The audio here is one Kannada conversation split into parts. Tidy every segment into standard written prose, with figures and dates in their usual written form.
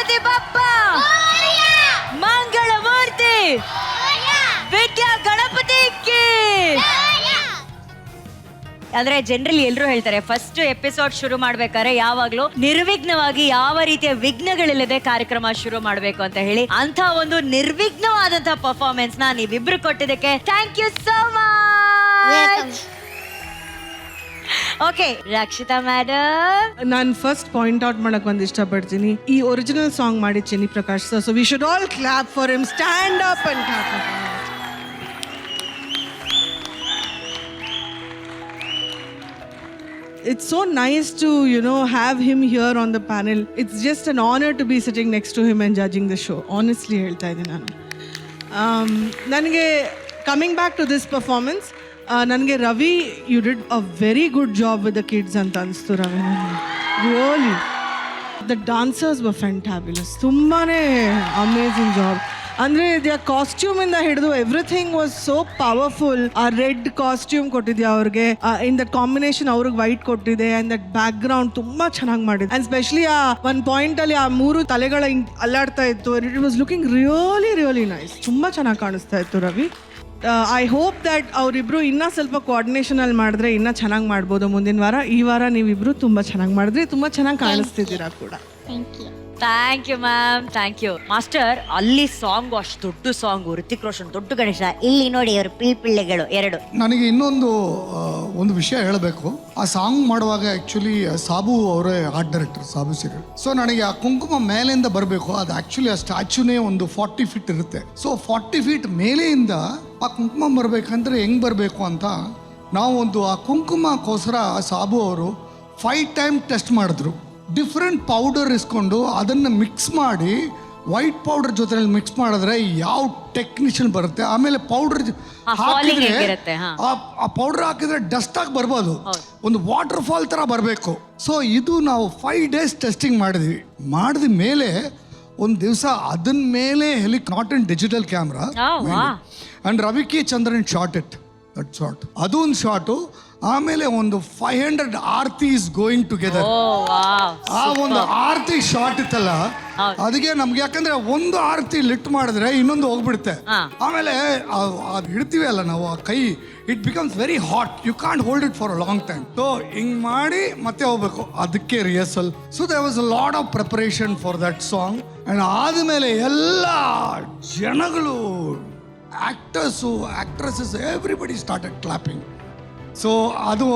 ಗಣಪತಿ ಬಪ್ಪ ಮಂಗಳಮೂರ್ತಿ ವಿದ್ಯಾ ಗಣಪತಿ ಕಿ. ಆದ್ರೆ ಜನರಲಿ ಎಲ್ರು ಹೇಳ್ತಾರೆ ಫಸ್ಟ್ ಎಪಿಸೋಡ್ ಶುರು ಮಾಡ್ಬೇಕಾದ್ರೆ ಯಾವಾಗ್ಲೂ ನಿರ್ವಿಘ್ನವಾಗಿ ಯಾವ ರೀತಿಯ ವಿಘ್ನಗಳಿಲ್ಲದೆ ಕಾರ್ಯಕ್ರಮ ಶುರು ಮಾಡ್ಬೇಕು ಅಂತ ಹೇಳಿ ಅಂತ ಒಂದು ನಿರ್ವಿಘ್ನವಾದಂತಹ ಪರ್ಫಾರ್ಮೆನ್ಸ್ ನ ನೀವಿಬ್ರು ಕೊಟ್ಟಿದ್ದಕ್ಕೆ thank you so much. Okay Rakshita madam, ನಾನು ಫಸ್ಟ್ ಪಾಯಿಂಟ್ ಔಟ್ ಮಾಡಕ್ ಒಂದು ಇಷ್ಟಪಡ್ತೀನಿ. ಈ ಒರಿಜಿನಲ್ ಸಾಂಗ್ ಮಾಡಿ Chenni Prakash sir. So we should all clap for him. Stand up and clap. It's so nice to, have him here on the panel. It's just an honor to be sitting next to him and judging the show. Honestly, ಹೇಳ್ತಾ ಇದ್ದೀನಿ ನಾನು. ನನಗೆ coming back to this performance, ನನಗೆ Ravi, you did a very good job with the kids ಅಂತ ಅನಿಸ್ತು Ravi. Really the dancers were fantabulous. ತುಂಬಾ ಅಮೇಝಿಂಗ್ ಜಾಬ್. ಅಂದರೆ ದ ಕಾಸ್ಟ್ಯೂಮಿಂದ ಹಿಡಿದು ಎವ್ರಿಥಿಂಗ್ ವಾಸ್ ಸೋ ಪವರ್ಫುಲ್. ಆ ರೆಡ್ ಕಾಸ್ಟ್ಯೂಮ್ ಕೊಟ್ಟಿದ್ಯಾ ಅವ್ರಿಗೆ, ಇನ್ ದಟ್ ಕಾಂಬಿನೇಷನ್ ಅವ್ರಿಗೆ ವೈಟ್ ಕೊಟ್ಟಿದೆ, ಆ್ಯಂಡ್ ದಟ್ ಬ್ಯಾಕ್ ಗ್ರೌಂಡ್ ತುಂಬ ಚೆನ್ನಾಗಿ ಮಾಡಿದೆ. ಆ್ಯಂಡ್ ಸ್ಪೆಷಲಿ ಆ ಒಂದು ಪಾಯಿಂಟಲ್ಲಿ ಆ 3 ತಲೆಗಳ ಅಲ್ಲಾಡ್ತಾ ಇತ್ತು. It was looking really nice. ತುಂಬ ಚೆನ್ನಾಗಿ ಕಾಣಿಸ್ತಾ ಇತ್ತು ರವಿ. ಐ ಹೋಪ್ ದ್ಯಾಟ್ ಅವರಿಬ್ರು ಇನ್ನೂ ಸ್ವಲ್ಪ ಕೋಆರ್ಡಿನೇಷನಲ್ಲಿ ಮಾಡಿದ್ರೆ ಇನ್ನೂ ಚೆನ್ನಾಗಿ ಮಾಡ್ಬೋದು ಮುಂದಿನ ವಾರ. ಈ ವಾರ ನೀವಿಬ್ರು ತುಂಬ ಚೆನ್ನಾಗಿ ಮಾಡಿದ್ರಿ, ತುಂಬ ಚೆನ್ನಾಗಿ ಕಾಣಿಸ್ತಿದ್ದೀರಾ ಕೂಡ. Thank you ma'am, thank you. Master, ಅಲ್ಲಿ ಸಾಂಗ್ ಅಷ್ಟು ದೊಡ್ಡ ಸಾಂಗ್, ಋತಿಕ್ ರೋಷನ್ ದೊಡ್ಡ ಗಣೇಶ, ಇಲ್ಲಿ ನೋಡಿ ಅವರು ಪಿಳ್ಳೆಗಳು ಎರಡು. ನನಗೆ ಒಂದು ವಿಷಯ ಹೇಳಬೇಕು. ಆ ಸಾಂಗ್ ಮಾಡುವಾಗ ಆ್ಯಕ್ಚುಲಿ ಸಾಬು ಅವರೇ ಆರ್ಟ್ ಡೈರೆಕ್ಟರ್, ಸಾಬು ಸೀರಿಯಲ್. ಸೊ ನನಗೆ ಆ ಕುಂಕುಮ ಮೇಲೆಯಿಂದ ಬರಬೇಕು. ಅದು ಆ್ಯಕ್ಚುಲಿ ಆ ಸ್ಟ್ಯಾಚ್ಯೂನೇ ಒಂದು 40 ಫೀಟ್ ಇರುತ್ತೆ. ಸೊ 40 ಫೀಟ್ ಮೇಲೆಯಿಂದ ಆ ಕುಂಕುಮ ಬರಬೇಕಂದ್ರೆ ಹೆಂಗೆ ಬರಬೇಕು ಅಂತ ನಾವು ಆ ಕುಂಕುಮಕ್ಕೋಸ್ಕರ ಸಾಬು ಅವರು 5 ಟೈಮ್ ಟೆಸ್ಟ್ ಮಾಡಿದ್ರು. ಡಿಫ್ರೆಂಟ್ ಪೌಡರ್ ಇಸ್ಕೊಂಡು ಅದನ್ನು ಮಿಕ್ಸ್ ಮಾಡಿ ವೈಟ್ ಪೌಡರ್ ಜೊತೆ ಮಿಕ್ಸ್ ಮಾಡಿದ್ರೆ ಯಾವ ಟೆಕ್ನಿಷಿಯನ್ ಬರುತ್ತೆ. ಆಮೇಲೆ ಪೌಡರ್ ಹಾಕಿದ್ರೆ ಆ ಪೌಡರ್ ಹಾಕಿದ್ರೆ ಡಸ್ಟ್ ಆಗಿ ಬರ್ಬೋದು, ಒಂದು ವಾಟರ್ ಫಾಲ್ ಥರ ಬರಬೇಕು. ಸೊ ಇದು ನಾವು 5 ಡೇಸ್ ಟೆಸ್ಟಿಂಗ್ ಮಾಡಿದ್ವಿ. ಮಾಡಿದ ಮೇಲೆ ಒಂದು ದಿವಸ ಅದನ್ನ ಮೇಲೆ not in digital camera and Ravi K Chandran shot it that shot. ಅದು ಒಂದು ಶಾಟು. ಆಮೇಲೆ ಒಂದು 500 ಆರ್ತಿ ಇಸ್ ಗೋಯಿಂಗ್ ಟುಗೆದರ್. ಆ ಒಂದು ಆರ್ತಿ ಶಾಟ್ ಇತ್ತಲ್ಲ, ಅದಕ್ಕೆ ನಮ್ಗೆ ಯಾಕಂದ್ರೆ ಒಂದು ಆರ್ತಿ ಲಿಟ್ ಮಾಡಿದ್ರೆ ಇನ್ನೊಂದು ಹೋಗ್ಬಿಡುತ್ತೆ. ಆಮೇಲೆ ಅದು ಹಿಡ್ತೀವಿ ಅಲ್ಲ ನಾವು, ಆ ಕೈ it becomes very hot. You can't hold it for a long time. So ಹಿಂಗ್ ಮಾಡಿ ಮತ್ತೆ ಹೋಗ್ಬೇಕು, ಅದಕ್ಕೆ rehearsal. So there was a lot of preparation for that song. And ಆದ್ಮೇಲೆ ಎಲ್ಲ ಜನಗಳು, actors, actresses, everybody started clapping. So ಅದು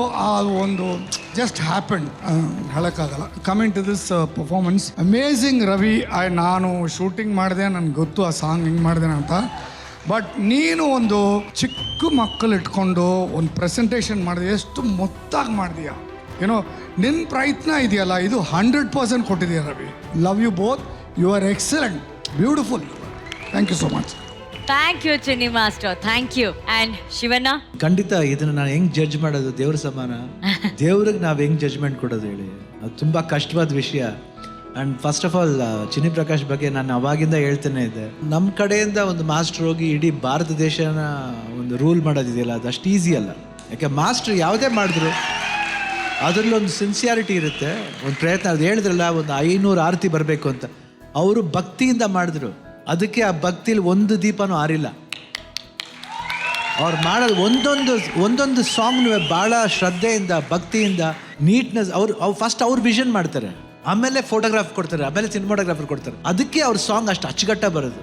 ಒಂದು ಜಸ್ಟ್ ಹ್ಯಾಪನ್, ಹೇಳೋಕ್ಕಾಗಲ್ಲ. Coming to this performance, amazing Ravi. ನಾನು ಶೂಟಿಂಗ್ ಮಾಡಿದೆ, ನನಗೆ ಗೊತ್ತು ಆ ಸಾಂಗ್ ಹಿಂಗೆ ಮಾಡಿದೆ ಅಂತ. ಬಟ್ ನೀನು ಒಂದು ಚಿಕ್ಕ ಮಕ್ಕಳು ಇಟ್ಕೊಂಡು ಒಂದು ಪ್ರೆಸೆಂಟೇಷನ್ ಮಾಡಿದೆ, ಎಷ್ಟು ಮೊತ್ತಾಗಿ ಮಾಡಿದೀಯ. ನಿನ್ನ ಪ್ರಯತ್ನ ಇದೆಯಲ್ಲ, ಇದು 100% ಕೊಟ್ಟಿದೆಯಾ Ravi. Love you both. You are excellent, beautiful. Thank you so much. Thank you Chinni master, thank you. And Shivanna, ಖಂಡಿತ ಇದನ್ನು ನಾನು ಹೆಂಗೆ ಜಡ್ಜ್ ಮಾಡೋದು? ದೇವ್ರ ಸಮಾನ. ದೇವ್ರಿಗೆ ನಾವು ಹೆಂಗೆ ಜಡ್ಜ್ಮೆಂಟ್ ಕೊಡೋದು ಹೇಳಿ? ಅದು ತುಂಬ ಕಷ್ಟವಾದ ವಿಷಯ. ಆ್ಯಂಡ್ ಫಸ್ಟ್ ಆಫ್ ಆಲ್ ಚಿನ್ನಿ ಪ್ರಕಾಶ್ ಬಗ್ಗೆ ನಾನು ಅವಾಗಿಂದ ಹೇಳ್ತೇನೆ ಇದ್ದೆ, ನಮ್ಮ ಕಡೆಯಿಂದ ಒಂದು ಮಾಸ್ಟರ್ ಹೋಗಿ ಇಡೀ ಭಾರತ ದೇಶನ ಒಂದು ರೂಲ್ ಮಾಡೋದಿದೆಯಲ್ಲ, ಅದು ಅಷ್ಟು ಈಸಿ ಅಲ್ಲ. ಯಾಕೆ ಮಾಸ್ಟ್ರು ಯಾವುದೇ ಮಾಡಿದ್ರು ಅದರಲ್ಲಿ ಒಂದು ಸಿನ್ಸಿಯಾರಿಟಿ ಇರುತ್ತೆ, ಒಂದು ಪ್ರಯತ್ನ. ಅದು ಹೇಳಿದ್ರಲ್ಲ, ಒಂದು 500 ಆರತಿ ಬರಬೇಕು ಅಂತ, ಅವರು ಭಕ್ತಿಯಿಂದ ಮಾಡಿದ್ರು. ಅದಕ್ಕೆ ಆ ಭಕ್ತಿಲಿ ಒಂದು ದೀಪನೂ ಆರಿಲ್ಲ. ಅವ್ರು ಮಾಡೋದು ಒಂದೊಂದು ಸಾಂಗ್ನೂ ಭಾಳ ಶ್ರದ್ಧೆಯಿಂದ, ಭಕ್ತಿಯಿಂದ, ನೀಟ್ನೆಸ್. ಅವ್ರು ಫಸ್ಟ್ ಅವ್ರು ವಿಷನ್ ಮಾಡ್ತಾರೆ, ಆಮೇಲೆ ಫೋಟೋಗ್ರಾಫ್ ಕೊಡ್ತಾರೆ, ಆಮೇಲೆ ಸಿನಿಮಾಟೋಗ್ರಾಫರ್ ಕೊಡ್ತಾರೆ. ಅದಕ್ಕೆ ಅವ್ರ ಸಾಂಗ್ ಅಷ್ಟು ಅಚ್ಚುಕಟ್ಟ ಬರೋದು.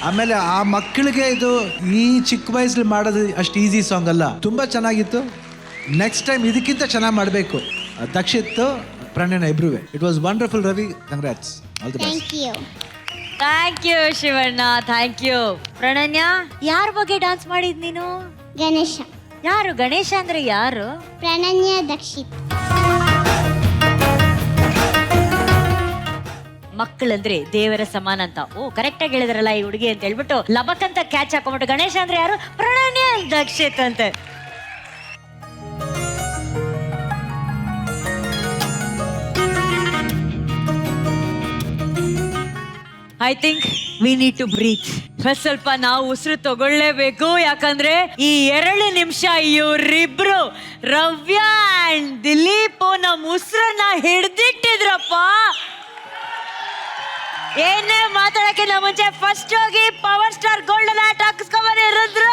ಆಮೇಲೆ ಆ ಮಕ್ಕಳಿಗೆ ಇದು ಈ ಚಿಕ್ಕ ವಯಸ್ಸಲ್ಲಿ ಮಾಡೋದು ಅಷ್ಟು ಈಸಿ ಸಾಂಗ್ ಅಲ್ಲ. ತುಂಬ ಚೆನ್ನಾಗಿತ್ತು. ನೆಕ್ಸ್ಟ್ ಟೈಮ್ ಇದಕ್ಕಿಂತ ಚೆನ್ನಾಗಿ ಮಾಡಬೇಕು. ದಕ್ಷಿತ್, ಪ್ರಣಯನ ಇಬ್ರು. It was wonderful Ravi. Congrats, all the best. Thank you Shivanna, thank you. Prananya, ಯಾರ ಬಗ್ಗೆ ಡಾನ್ಸ್ ಮಾಡಿದ್ ನೀನು? ಗಣೇಶ. ಯಾರು ಗಣೇಶ ಅಂದ್ರೆ ಯಾರು? ಪ್ರಣನ್ಯ, ದಕ್ಷಿತ್. ಮಕ್ಕಳಂದ್ರೆ ದೇವರ ಸಮಾನ ಅಂತ. ಓ, ಕರೆಕ್ಟ್ ಆಗಿ ಹೇಳಿದ್ರಲ್ಲ ಈ ಹುಡುಗಿ ಅಂತ ಹೇಳ್ಬಿಟ್ಟು ಲಬಕ್ ಅಂತ ಕ್ಯಾಚ್ ಹಾಕೊಂಡ್ಬಿಟ್ಟು ಗಣೇಶ ಅಂದ್ರೆ ಯಾರು? ಪ್ರಣನ್ಯ, ದಕ್ಷಿತ್ ಅಂತ. I think we need to breathe. ಸ್ವಲ್ಪ ನಾವು ಉಸಿರು ತಗೊಳ್ಳೇಬೇಕು. ಯಾಕಂದ್ರೆ ಈ 2 ನಿಮಿಷ ಇವರಿಬ್ರು ರವ್ಯ ಅಂಡ್ ದಿಲೀಪ್ ನಮ್ಮ ಉಸಿರನ್ನ ಹಿಡ್ದಿಟ್ಟಿದ್ರಪ್ಪ. ಏನೇ ಮಾತಾಡಕ್ಕಿಂತ ಮುಂಚೆ ಫಸ್ಟ್ ಹೋಗಿ ಪವರ್ ಸ್ಟಾರ್ ಗೋಲ್ಡನ್ ಹ್ಯಾಟ್ ಹಾಕಿಸ್ಕೊಂಬನ್ನಿ ರುದ್ರ.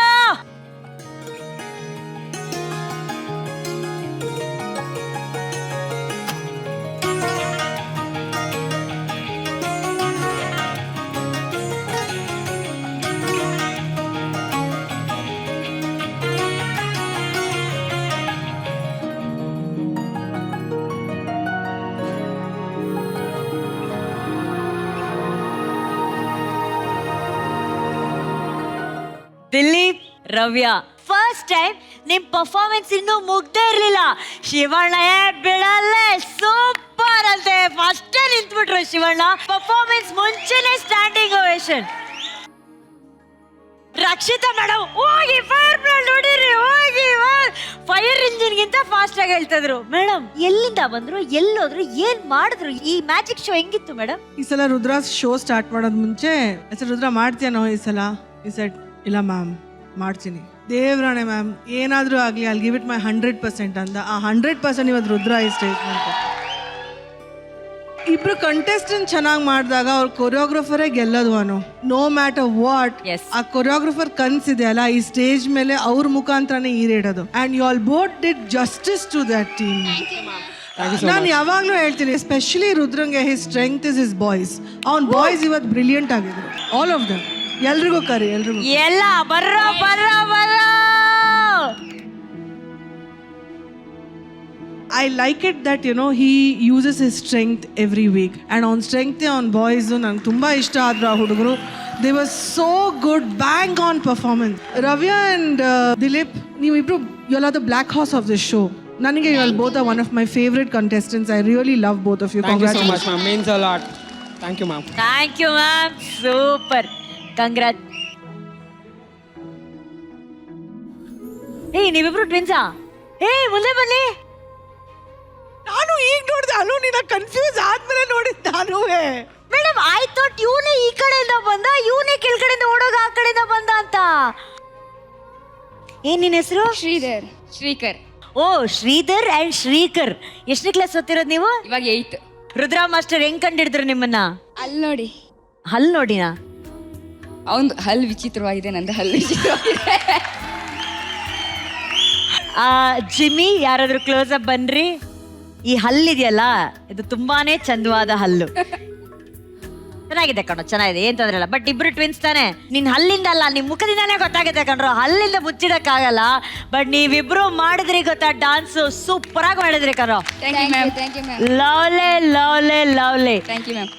ದಿಲೀಪ್, ರವ್ಯ, ಫಸ್ಟ್ ಟೈಮ್ ನಿಮ್ ಪರ್ಫಾರ್ಮೆನ್ಸ್ ಇನ್ನೂ ಮುಗ್ದೇ ಇರ್ಲಿಲ್ಲ. ಶಿವಣ್ಣ ಬಿಡಲ್ಲೇ ಸೂಪರ್ ಅಂತೆ ಫಸ್ಟೇ ನಿಂತ್ಬಿಟ್ರು ಶಿವಣ್ಣ. ಪರ್ಫಾರ್ಮೆನ್ಸ್ ಮುಂಚೆನೆ ಸ್ಟ್ಯಾಂಡಿಂಗ್ ಓವೇಷನ್. ರಕ್ಷಿತಾ ಮೇಡಮ್ ಹೋಗಿ ಫೈರ್ ಬ್ರ್ಯಾಂಡ್ ನೋಡಿರಿ, ಹೋಗಿ ಫೈರ್ ಇಂಜಿನ್ ಗಿಂತ ಫಾಸ್ಟ್ ಆಗಿ ಹೇಳ್ತಿದ್ರು. ಮೇಡಮ್ ಎಲ್ಲಿಂದ ಬಂದ್ರು, ಎಲ್ಲೋದ್ರು, ಏನ್ ಮಾಡಿದ್ರು? ಈ ಮ್ಯಾಜಿಕ್ ಶೋ ಹೆಂಗಿತ್ತು ಮೇಡಮ್? ಈ ಸಲ ರುದ್ರ ಶೋ ಸ್ಟಾರ್ಟ್ ಮಾಡೋದ್ ಮುಂಚೆ ರುದ್ರ ಮಾಡ್ತೀಯನೋ ಈ ಸಲ? ಈ ಸೆಟ್ ಇಲ್ಲ ಮ್ಯಾಮ್ ಮಾಡ್ತೀನಿ, ದೇವ್ರಾಣೆ ಮ್ಯಾಮ್ ಏನಾದರೂ ಆಗಲಿ ಅಲ್ಲಿ ಗಿವ್ ಇಟ್ ಮೈ 100% ಅಂತ. ಆ 100% ಇವತ್ತು ರುದ್ರ ಈ ಸ್ಟೇಟ್ಮೆಂಟ್. ಇಬ್ರು ಕಂಟೆಸ್ಟೆಂಟ್ ಚೆನ್ನಾಗಿ ಮಾಡಿದಾಗ ಅವ್ರ ಕೊರಿಯೋಗ್ರಫರೇ ಗೆಲ್ಲೋದು ಅನು. No matter what, Yes. ಆ ಕೊರಿಯೋಗ್ರಫರ್ ಕನ್ಸಿದೆ ಅಲ್ಲ ಈ ಸ್ಟೇಜ್ ಮೇಲೆ ಅವ್ರ ಮುಖಾಂತರನೇ ಈರೇಡೋದು. And you all both did justice to that team. ನಾನು ಯಾವಾಗಲೂ ಹೇಳ್ತೀನಿ, ಎಸ್ಪೆಷಲಿ ರುದ್ರಂಗೆ his strength is his boys. ಅವ್ನ ಬಾಯ್ಸ್ ಇವತ್ತು ಬ್ರಿಲಿಯಂಟ್ ಆಗಿದ್ರು, ಆಲ್ ಆಫ್ ದಮ್. ಎಲ್ರಿಗೂ ಕರಿ, ಎಲ್ರಿಗೂ ಎಲ್ಲ ಬರ್ರೋ ಬರ್ರೋ ಬರ್ರೋ. I like it that he uses his strength every week, and on strength on boys nange tumba ishta adru aa huduguru. They were so good, bang on performance. Ravya and Dilip, ನೀವು ಇಬ್ರು you all are the black horse of this show. ನನಗೆ you all both are one of my favorite contestants. I really love both of you. Thank you so Congratulations. much, ma'am. Means a lot. Thank you, ma'am. Thank you ma'am, super, congrats. ಏಯ್ ನೀವಿಬ್ರು ಟ್ವಿನ್ಸಾ? ಏಯ್ ಮುಂದೆ ಬನ್ನಿ. ನಾನು ಈಗ ನೋಡಿದೆ ಅನು, ನೀನ ಕನ್ಫ್ಯೂಸ್ ಆದ್ಮೇಲೆ ನೋಡಿದ್ದು ನಾನು. ಮೇಡಮ್ ಐ ಥಾಟ್ ಇವನೇ ಈ ಕಡೆಯಿಂದ ಬಂದ, ಇವನೇ ಕೆಳಗಡೆಯಿಂದ ಓಡೋಗ ಆ ಕಡೆಯಿಂದ ಬಂದ ಅಂತ. ಏನ್ ನಿನ್ನ ಹೆಸರು? ಶ್ರೀಕರ್. ಓ ಶ್ರೀಧರ್ ಅಂಡ್ ಶ್ರೀಕರ್. ಎಷ್ಟನೇ ಕ್ಲಾಸ್ ಓದ್ತಿರೋದು ನೀವು? ಇವಾಗ 8. ರುದ್ರಾ ಮಾಸ್ಟರ್ ಹೆಂಗ್ ಕಂಡಿಡಿದ್ರು ನಿಮ್ಮನ್ನ? ಅಲ್ಲಿ ನೋಡಿ, ಹಲ್ ನೋಡಿನಾ? ಅವನ್ ಹಲ್ ವಿಚಿತ್ರವಾಗಿದೆ, ನಂದು ಹಲ್ ವಿಚಿತ್ರವಾಗಿದೆ. ಜಿಮ್ಮಿ ಯಾರಾದ್ರೂ ಕ್ಲೋಸ್ ಅಪ್ ಬನ್ರಿ. ಈ ಹಲ್ಲಿದೆಯಲ್ಲ ಇದು ತುಂಬಾನೇ ಚಂದವಾದ ಹಲ್ಲು. ಚೆನ್ನಾಗಿದೆ ಕಣೋ, ಚೆನ್ನಾಗಿದೆ, ಏನ್ ತೊಂದ್ರೆ ಇಲ್ಲ. ಬಟ್ ಇಬ್ರು ಟ್ವಿನ್ಸ್ ತಾನೆ. ನಿನ್ ಹಲ್ಲಿಂದ ಅಲ್ಲ, ನಿಮ್ ಮುಖದಿಂದಾನೇ ಗೊತ್ತಾಗುತ್ತೆ ಕಣ್ರು, ಹಲ್ಲಿಂದ ಮುಚ್ಚಿಡಕ್ಕಾಗಲ್ಲ. ಬಟ್ ನೀವಿಬ್ರು ಮಾಡಿದ್ರಿ ಗೊತ್ತಾ, ಡಾನ್ಸ್ ಸೂಪರ್ ಆಗಿ ಮಾಡಿದ್ರಿ ಕಣೋ. Thank you ma'am. Lovely lovely lovely. Thank you ma'am.